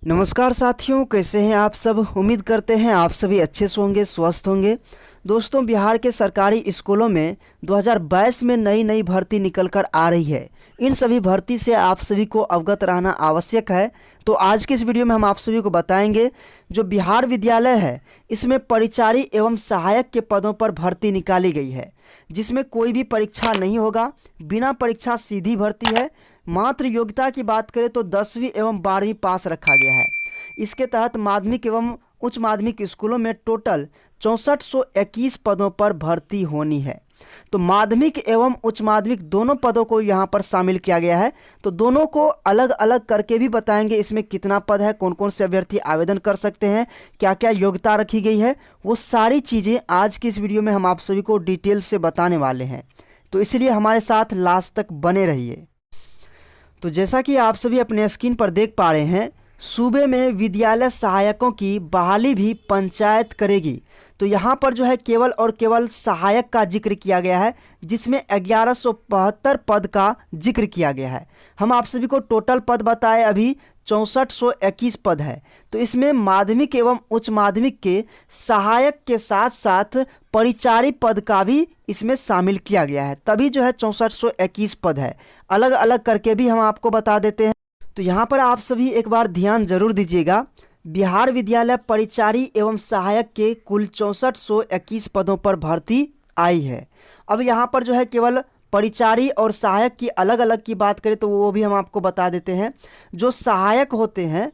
नमस्कार साथियों, कैसे हैं आप सब। उम्मीद करते हैं आप सभी अच्छे से होंगे, स्वस्थ होंगे। दोस्तों, बिहार के सरकारी स्कूलों में 2022 में नई भर्ती निकल कर आ रही है। इन सभी भर्ती से आप सभी को अवगत रहना आवश्यक है। तो आज के इस वीडियो में हम आप सभी को बताएंगे जो बिहार विद्यालय है इसमें परिचारी एवं सहायक के पदों पर भर्ती निकाली गई है, जिसमें कोई भी परीक्षा नहीं होगा, बिना परीक्षा सीधी भर्ती है। मात्र योग्यता की बात करें तो 10वीं एवं 12वीं पास रखा गया है। इसके तहत माध्यमिक एवं उच्च माध्यमिक स्कूलों में टोटल 6421 पदों पर भर्ती होनी है। तो माध्यमिक एवं उच्च माध्यमिक दोनों पदों को यहाँ पर शामिल किया गया है। तो दोनों को अलग अलग करके भी बताएंगे इसमें कितना पद है, कौन कौन से अभ्यर्थी आवेदन कर सकते हैं, क्या क्या योग्यता रखी गई है, वो सारी चीज़ें आज की इस वीडियो में हम आप सभी को डिटेल से बताने वाले हैं। तो इसलिए हमारे साथ लास्ट तक बने रहिए। तो जैसा कि आप सभी अपने स्क्रीन पर देख पा रहे हैं, सूबे में विद्यालय सहायकों की बहाली भी पंचायत करेगी। तो यहाँ पर जो है केवल और केवल सहायक का जिक्र किया गया है, जिसमें 1172 पद का जिक्र किया गया है। हम आप सभी को टोटल पद बताए अभी 6421 पद है। तो इसमें माध्यमिक एवं उच्च माध्यमिक के सहायक के साथ साथ परिचारी पद का भी इसमें शामिल किया गया है, तभी जो है 6421 पद है। अलग अलग करके भी हम आपको बता देते हैं। तो यहाँ पर आप सभी एक बार ध्यान जरूर दीजिएगा। बिहार विद्यालय परिचारी एवं सहायक के कुल 6421 पदों पर भर्ती आई है। अब यहाँ पर जो है केवल परिचारी और सहायक की अलग अलग की बात करें तो वो भी हम आपको बता देते हैं। जो सहायक होते हैं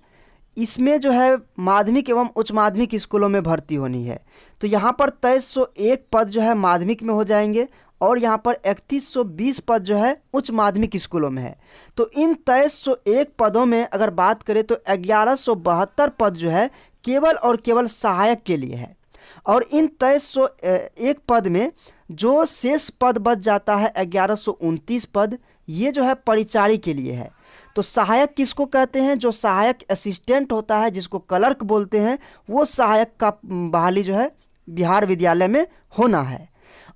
इसमें जो है माध्यमिक एवं उच्च माध्यमिक स्कूलों में भर्ती होनी है। तो यहाँ पर 2301 पद जो है माध्यमिक में हो जाएंगे और यहाँ पर 3120 पद जो है उच्च माध्यमिक स्कूलों में है। तो इन 2301 पदों में अगर बात करें तो 1172 पद जो है केवल और केवल सहायक के लिए है। और इन 2301 पद में जो शेष पद बच जाता है 1129 पद, ये जो है परिचारी के लिए है। तो सहायक किसको कहते हैं? जो सहायक असिस्टेंट होता है, जिसको क्लर्क बोलते हैं, वो सहायक का बहाली जो है बिहार विद्यालय में होना है।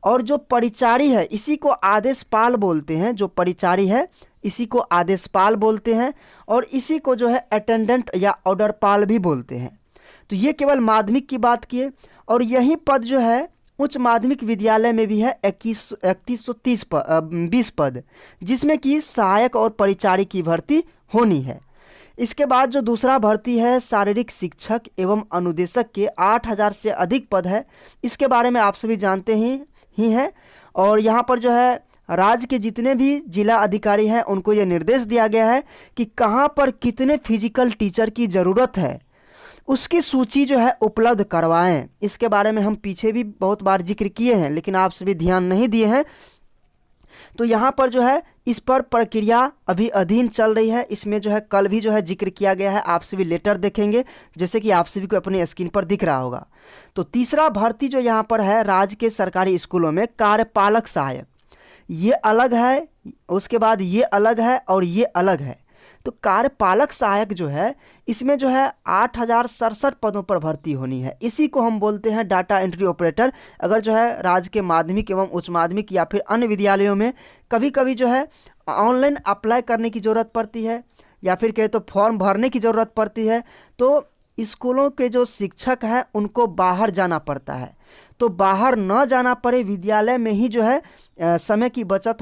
और जो परिचारी है इसी को आदेशपाल बोलते हैं। जो परिचारी है इसी को आदेशपाल बोलते हैं और इसी को जो है अटेंडेंट या ऑर्डरपाल भी बोलते हैं। तो ये केवल माध्यमिक की बात किए। और यही पद जो है उच्च माध्यमिक विद्यालय में भी है 3120 पद, जिसमें कि सहायक और परिचारी की भर्ती होनी है। इसके बाद जो दूसरा भर्ती है शारीरिक शिक्षक एवं अनुदेशक के 8000 से अधिक पद है। इसके बारे में आप सभी जानते ही हैं। और यहाँ पर जो है राज्य के जितने भी जिला अधिकारी हैं उनको ये निर्देश दिया गया है कि कहाँ पर कितने फिजिकल टीचर की ज़रूरत है उसकी सूची जो है उपलब्ध करवाएं। इसके बारे में हम पीछे भी बहुत बार जिक्र किए हैं, लेकिन आप सभी ध्यान नहीं दिए हैं। तो यहाँ पर जो है इस पर प्रक्रिया अभी अधीन चल रही है। इसमें जो है कल भी जो है जिक्र किया गया है। आप सभी लेटर देखेंगे जैसे कि आप सभी को अपने स्क्रीन पर दिख रहा होगा। तो तीसरा भर्ती जो यहाँ पर है राज्य के सरकारी स्कूलों में कार्यपालक सहायक, ये अलग है, उसके बाद ये अलग है और ये अलग है। तो कार्यपालक सहायक जो है इसमें जो है 8067 पदों पर भर्ती होनी है। इसी को हम बोलते हैं डाटा एंट्री ऑपरेटर। अगर जो है राज्य के माध्यमिक एवं उच्च माध्यमिक या फिर अन्य विद्यालयों में कभी कभी जो है ऑनलाइन अप्लाई करने की ज़रूरत पड़ती है या फिर कहे तो फॉर्म भरने की ज़रूरत पड़ती है, तो स्कूलों के जो शिक्षक हैं उनको बाहर जाना पड़ता है। तो बाहर न जाना पड़े, विद्यालय में ही जो है समय की बचत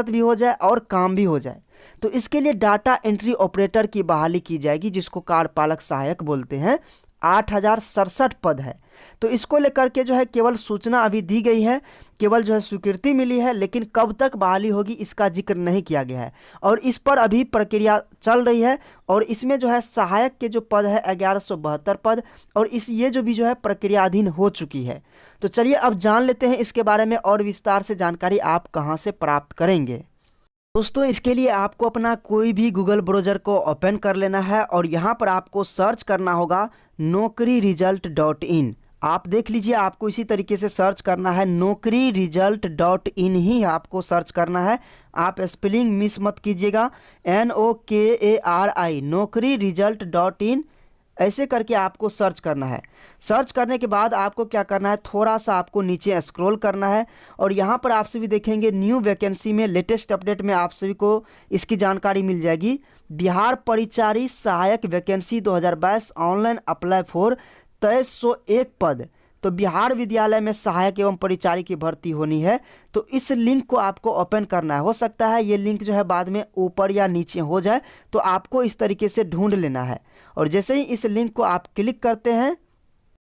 भी हो जाए और काम भी हो जाए। तो इसके लिए डाटा एंट्री ऑपरेटर की बहाली की जाएगी, जिसको कार्यपालक सहायक बोलते हैं। 8067 पद है। तो इसको लेकर के जो है केवल सूचना अभी दी गई है, केवल जो है स्वीकृति मिली है, लेकिन कब तक बहाली होगी इसका जिक्र नहीं किया गया है। और इस पर अभी प्रक्रिया चल रही है। और इसमें जो है सहायक के जो पद है 1172 पद, और ये जो भी जो है प्रक्रियाधीन हो चुकी है। तो चलिए अब जान लेते हैं इसके बारे में और विस्तार से जानकारी आप कहाँ से प्राप्त करेंगे। दोस्तों, इसके लिए आपको अपना कोई भी गूगल ब्राउज़र को ओपन कर लेना है और यहाँ पर आपको सर्च करना होगा naukriresult.in। आप देख लीजिए, आपको इसी तरीके से सर्च करना है, naukriresult.in ही आपको सर्च करना है। आप स्पेलिंग मिस मत कीजिएगा, NOKARI, naukriresult.in ऐसे करके आपको सर्च करना है। सर्च करने के बाद आपको क्या करना है, थोड़ा सा आपको नीचे स्क्रॉल करना है और यहाँ पर आप सभी देखेंगे न्यू वैकेंसी में लेटेस्ट अपडेट में आप सभी को इसकी जानकारी मिल जाएगी। बिहार परिचारी सहायक वैकेंसी 2022 ऑनलाइन अप्लाई फॉर 2301 पद। तो बिहार विद्यालय में सहायक एवं परिचारी की भर्ती होनी है। तो इस लिंक को आपको ओपन करना है। हो सकता है ये लिंक जो है बाद में ऊपर या नीचे हो जाए, तो आपको इस तरीके से ढूंढ लेना है। और जैसे ही इस लिंक को आप क्लिक करते हैं,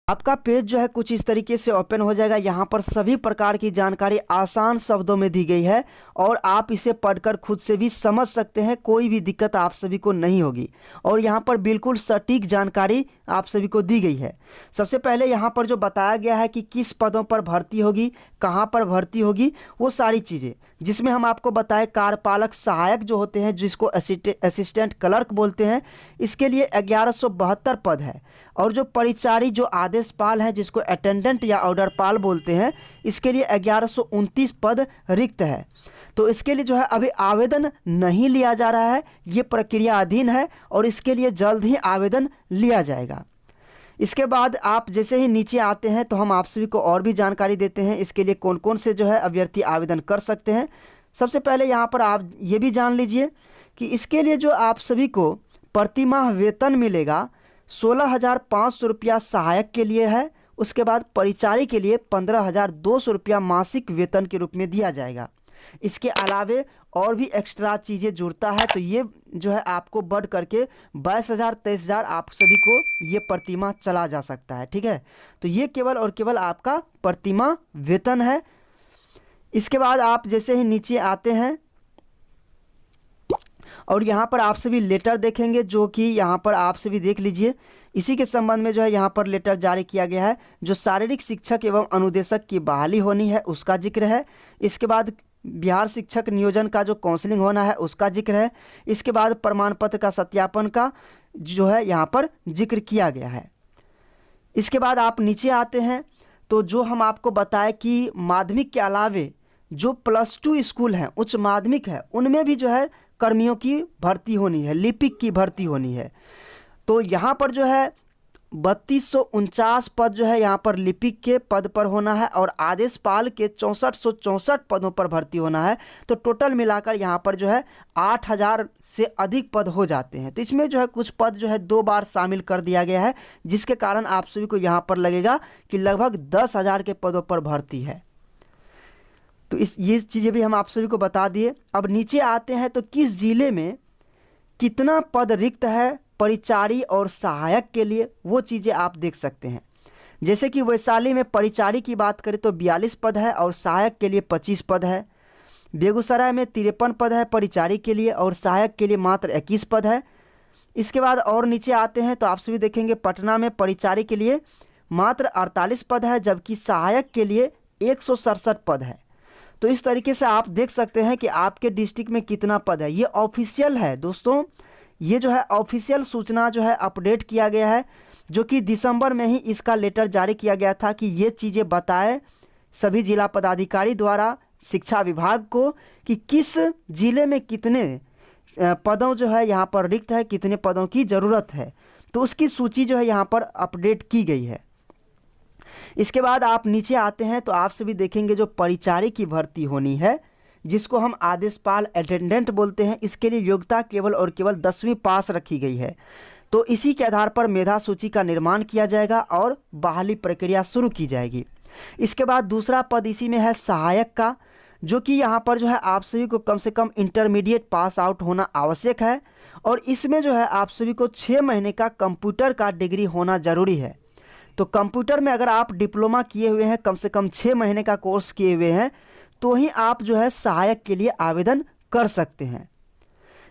आपका पेज जो है कुछ इस तरीके से ओपन हो जाएगा। यहाँ पर सभी प्रकार की जानकारी आसान शब्दों में दी गई है और आप इसे पढ़कर खुद से भी समझ सकते हैं, कोई भी दिक्कत आप सभी को नहीं होगी। और यहाँ पर बिल्कुल सटीक जानकारी आप सभी को दी गई है। सबसे पहले यहाँ पर जो बताया गया है कि किस पदों पर भर्ती होगी, कहाँ पर भर्ती होगी, वो सारी चीज़ें, जिसमें हम आपको बताएं कार्यपालक सहायक जो होते हैं, जिसको असिस्टेंट क्लर्क बोलते हैं, इसके लिए 1172 पद है। और जो परिचारी जो आदेशपाल हैं, जिसको अटेंडेंट या ऑर्डरपाल बोलते हैं, इसके लिए 1129 पद रिक्त है। तो इसके लिए जो है अभी आवेदन नहीं लिया जा रहा है, ये प्रक्रिया अधीन है और इसके लिए जल्द ही आवेदन लिया जाएगा। इसके बाद आप जैसे ही नीचे आते हैं तो हम आप सभी को और भी जानकारी देते हैं इसके लिए कौन कौन से जो है अभ्यर्थी आवेदन कर सकते हैं। सबसे पहले यहाँ पर आप ये भी जान लीजिए कि इसके लिए जो आप सभी को प्रतिमाह वेतन मिलेगा 16,500 रुपया सहायक के लिए है। उसके बाद परिचारी के लिए 15,200 रुपया मासिक वेतन के रूप में दिया जाएगा। इसके अलावे और भी एक्स्ट्रा चीज़ें जुड़ता है, तो ये जो है आपको बढ़ करके 22,000 23,000 आप सभी को ये प्रतिमाह चला जा सकता है। ठीक है, तो ये केवल और केवल आपका प्रतिमाह वेतन है। इसके बाद आप जैसे ही नीचे आते हैं और यहाँ पर आप सभी लेटर देखेंगे, जो कि यहाँ पर आप सभी देख लीजिए। इसी के संबंध में जो है यहाँ पर लेटर जारी किया गया है। जो शारीरिक शिक्षक एवं अनुदेशक की बहाली होनी है उसका जिक्र है। इसके बाद बिहार शिक्षक नियोजन का जो काउंसलिंग होना है उसका जिक्र है। इसके बाद प्रमाण पत्र का सत्यापन का जो है यहाँ पर जिक्र किया गया है। इसके बाद आप नीचे आते हैं तो जो हम आपको बताएं कि माध्यमिक के अलावे जो +2 स्कूल हैं, उच्च माध्यमिक है, उनमें भी जो है कर्मियों की भर्ती होनी है, लिपिक की भर्ती होनी है। तो यहाँ पर जो है 3249 पद जो है यहाँ पर लिपिक के पद पर होना है और आदेशपाल के 6464 पदों पर भर्ती होना है। तो टोटल मिलाकर यहाँ पर जो है 8,000 से अधिक पद हो जाते हैं। तो इसमें जो है कुछ पद जो है 2 बार शामिल कर दिया गया है, जिसके कारण आप सभी को यहाँ पर लगेगा कि लगभग 10,000 के पदों पर भर्ती है। तो ये चीज़ें भी हम आप सभी को बता दिए। अब नीचे आते हैं तो किस जिले में कितना पद रिक्त है परिचारी और सहायक के लिए, वो चीज़ें आप देख सकते हैं। जैसे कि वैशाली में परिचारी की बात करें तो 42 पद है और सहायक के लिए 25 पद है। बेगूसराय में 53 पद है परिचारी के लिए और सहायक के लिए मात्र 21 पद है। इसके बाद और नीचे आते हैं तो आप सभी देखेंगे पटना में परिचारी के लिए मात्र 48 पद है, जबकि सहायक के लिए 167 पद है। तो इस तरीके से आप देख सकते हैं कि आपके डिस्ट्रिक्ट में कितना पद है। ये ऑफिशियल है दोस्तों, ये जो है ऑफिशियल सूचना जो है अपडेट किया गया है, जो कि दिसंबर में ही इसका लेटर जारी किया गया था कि ये चीज़ें बताएं सभी जिला पदाधिकारी द्वारा शिक्षा विभाग को कि किस जिले में कितने पदों जो है यहाँ पर रिक्त है, कितने पदों की ज़रूरत है। तो उसकी सूची जो है यहाँ पर अपडेट की गई है। इसके बाद आप नीचे आते हैं तो आप सभी देखेंगे जो परिचारी की भर्ती होनी है, जिसको हम आदेशपाल अटेंडेंट बोलते हैं, इसके लिए योग्यता केवल और केवल 10वीं पास रखी गई है। तो इसी के आधार पर मेधा सूची का निर्माण किया जाएगा और बहाली प्रक्रिया शुरू की जाएगी। इसके बाद दूसरा पद इसी में है सहायक का, जो कि यहाँ पर जो है आप सभी को कम से कम इंटरमीडिएट पास आउट होना आवश्यक है और इसमें जो है आप सभी को 6 महीने का कंप्यूटर का डिग्री होना ज़रूरी है। तो कंप्यूटर में अगर आप डिप्लोमा किए हुए हैं, कम से कम 6 महीने का कोर्स किए हुए हैं, तो ही आप जो है सहायक के लिए आवेदन कर सकते हैं।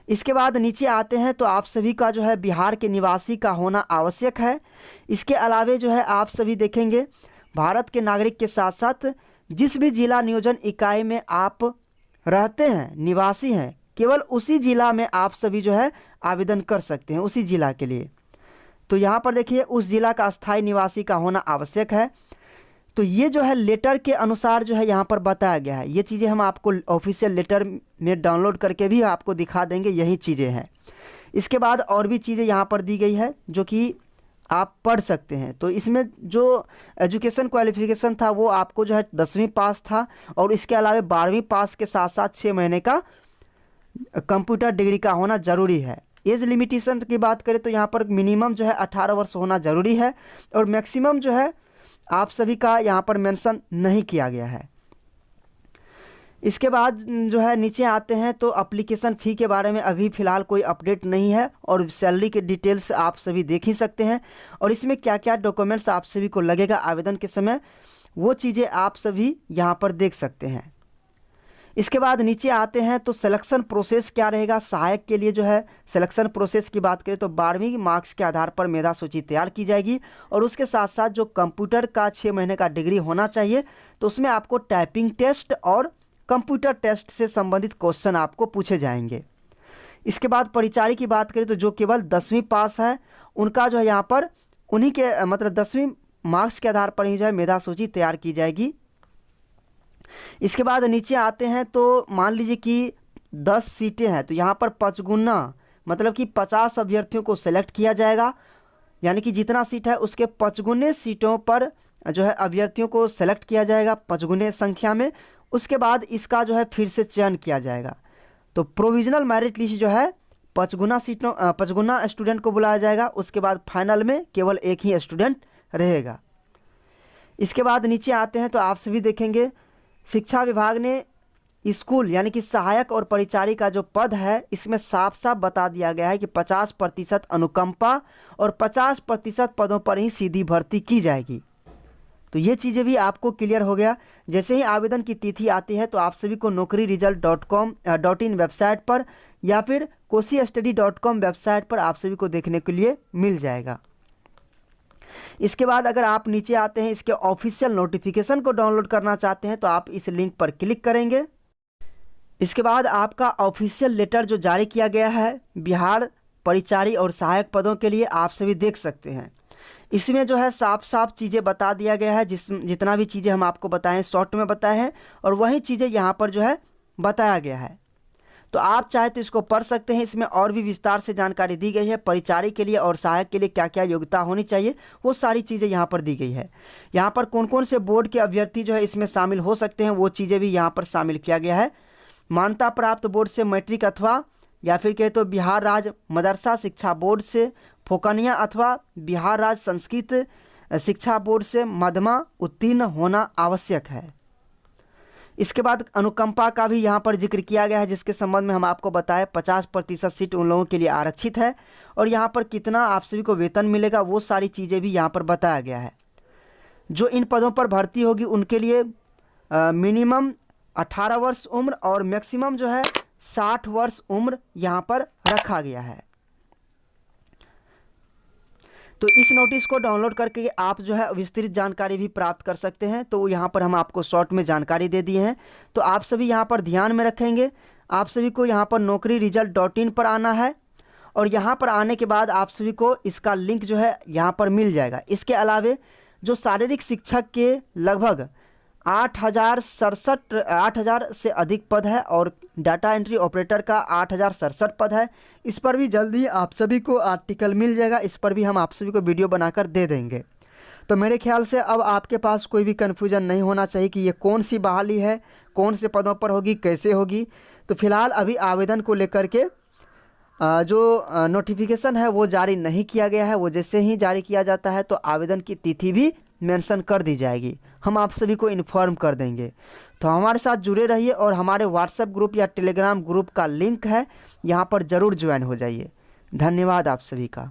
इसके बाद नीचे आते हैं तो आप सभी का जो है बिहार के निवासी का होना आवश्यक है। इसके अलावे जो है आप सभी देखेंगे भारत के नागरिक के साथ साथ जिस भी जिला नियोजन इकाई में आप रहते हैं, निवासी हैं, केवल उसी जिला में आप सभी जो है आवेदन कर सकते हैं, उसी जिला के लिए। तो यहाँ पर देखिए उस जिला का अस्थायी निवासी का होना आवश्यक है। तो ये जो है लेटर के अनुसार जो है यहाँ पर बताया गया है। ये चीज़ें हम आपको ऑफिशियल लेटर में डाउनलोड करके भी आपको दिखा देंगे, यही चीज़ें हैं। इसके बाद और भी चीज़ें यहाँ पर दी गई है जो कि आप पढ़ सकते हैं। तो इसमें जो एजुकेशन क्वालिफिकेशन था वो आपको जो है 10वीं पास था और इसके अलावा 12वीं पास के साथ साथ 6 महीने का कंप्यूटर डिग्री का होना ज़रूरी है। एज लिमिटेशन की बात करें तो यहाँ पर मिनिमम जो है 18 वर्ष होना ज़रूरी है और मैक्सिमम जो है आप सभी का यहाँ पर मेंशन नहीं किया गया है। इसके बाद जो है नीचे आते हैं तो एप्लीकेशन फ़ी के बारे में अभी फ़िलहाल कोई अपडेट नहीं है और सैलरी के डिटेल्स आप सभी देख ही सकते हैं और इसमें क्या क्या डॉक्यूमेंट्स आप सभी को लगेगा आवेदन के समय वो चीज़ें आप सभी यहाँ पर देख सकते हैं। इसके बाद नीचे आते हैं तो सिलेक्शन प्रोसेस क्या रहेगा। सहायक के लिए जो है सिलेक्शन प्रोसेस की बात करें तो 12वीं मार्क्स के आधार पर मेधा सूची तैयार की जाएगी और उसके साथ साथ जो कंप्यूटर का 6 महीने का डिग्री होना चाहिए तो उसमें आपको टाइपिंग टेस्ट और कंप्यूटर टेस्ट से संबंधित क्वेश्चन आपको पूछे जाएंगे। इसके बाद परिचारी की बात करें तो जो केवल 10वीं पास है उनका जो है यहाँ पर उन्हीं के मतलब 10वीं मार्क्स के आधार पर ही जो है मेधा सूची तैयार की जाएगी। इसके बाद नीचे आते हैं तो मान लीजिए कि 10 सीटें हैं तो यहाँ पर 5 मतलब कि 50 अभ्यर्थियों को सेलेक्ट किया जाएगा, यानी कि जितना सीट है उसके 5 सीटों पर जो है अभ्यर्थियों को सेलेक्ट किया जाएगा 5 संख्या में। उसके बाद इसका जो है फिर से चयन किया जाएगा तो प्रोविजनल मेरिट लिस्ट जो है 5 स्टूडेंट को बुलाया जाएगा। उसके बाद फाइनल में केवल एक ही स्टूडेंट रहेगा। इसके बाद नीचे आते हैं तो आप सभी देखेंगे शिक्षा विभाग ने स्कूल यानी कि सहायक और परिचारी का जो पद है इसमें साफ साफ बता दिया गया है कि 50% अनुकंपा और 50% पदों पर ही सीधी भर्ती की जाएगी। तो ये चीज़ें भी आपको क्लियर हो गया। जैसे ही आवेदन की तिथि आती है तो आप सभी को naukriresult.com.in वेबसाइट पर या फिर koshistudy.com वेबसाइट पर आप सभी को देखने के लिए मिल जाएगा। इसके बाद अगर आप नीचे आते हैं इसके ऑफिशियल नोटिफिकेशन को डाउनलोड करना चाहते हैं तो आप इस लिंक पर क्लिक करेंगे। इसके बाद आपका ऑफिशियल लेटर जो जारी किया गया है बिहार परिचारी और सहायक पदों के लिए आप सभी देख सकते हैं। इसमें जो है साफ साफ चीज़ें बता दिया गया है, जितना भी चीज़ें हम आपको बताएं शॉर्ट में बताए हैं और वही चीज़ें यहाँ पर जो है बताया गया है। तो आप चाहे तो इसको पढ़ सकते हैं। इसमें और भी विस्तार से जानकारी दी गई है। परिचारी के लिए और सहायक के लिए क्या क्या योग्यता होनी चाहिए वो सारी चीज़ें यहाँ पर दी गई है। यहाँ पर कौन कौन से बोर्ड के अभ्यर्थी जो है इसमें शामिल हो सकते हैं वो चीज़ें भी यहाँ पर शामिल किया गया है। मान्यता प्राप्त बोर्ड से मैट्रिक अथवा या फिर कहे तो बिहार राज्य मदरसा शिक्षा बोर्ड से फोकनिया अथवा बिहार राज्य संस्कृत शिक्षा बोर्ड से मध्यमा उत्तीर्ण होना आवश्यक है। इसके बाद अनुकंपा का भी यहाँ पर जिक्र किया गया है जिसके संबंध में हम आपको बताएं 50% सीट उन लोगों के लिए आरक्षित है और यहाँ पर कितना आप सभी को वेतन मिलेगा वो सारी चीज़ें भी यहाँ पर बताया गया है। जो इन पदों पर भर्ती होगी उनके लिए मिनिमम 18 वर्ष उम्र और मैक्सिमम जो है 60 वर्ष उम्र यहाँ पर रखा गया है। तो इस नोटिस को डाउनलोड करके आप जो है विस्तृत जानकारी भी प्राप्त कर सकते हैं। तो यहाँ पर हम आपको शॉर्ट में जानकारी दे दी है। तो आप सभी यहाँ पर ध्यान में रखेंगे। आप सभी को यहाँ पर naukriresult.in पर आना है और यहाँ पर आने के बाद आप सभी को इसका लिंक जो है यहाँ पर मिल जाएगा। इसके अलावे जो शारीरिक शिक्षक के लगभग 8,000 से अधिक पद है और डाटा एंट्री ऑपरेटर का 8,067 पद है। इस पर भी जल्दी आप सभी को आर्टिकल मिल जाएगा। इस पर भी हम आप सभी को वीडियो बनाकर दे देंगे। तो मेरे ख्याल से अब आपके पास कोई भी कन्फ्यूजन नहीं होना चाहिए कि ये कौन सी बहाली है, कौन से पदों पर होगी, कैसे होगी। तो फिलहाल अभी आवेदन को लेकर के जो नोटिफिकेशन है वो जारी नहीं किया गया है। वो जैसे ही जारी किया जाता है तो आवेदन की तिथि भी मेंशन कर दी जाएगी। हम आप सभी को इन्फॉर्म कर देंगे। तो हमारे साथ जुड़े रहिए और हमारे व्हाट्सएप ग्रुप या टेलीग्राम ग्रुप का लिंक है यहाँ पर ज़रूर ज्वाइन हो जाइए। धन्यवाद आप सभी का।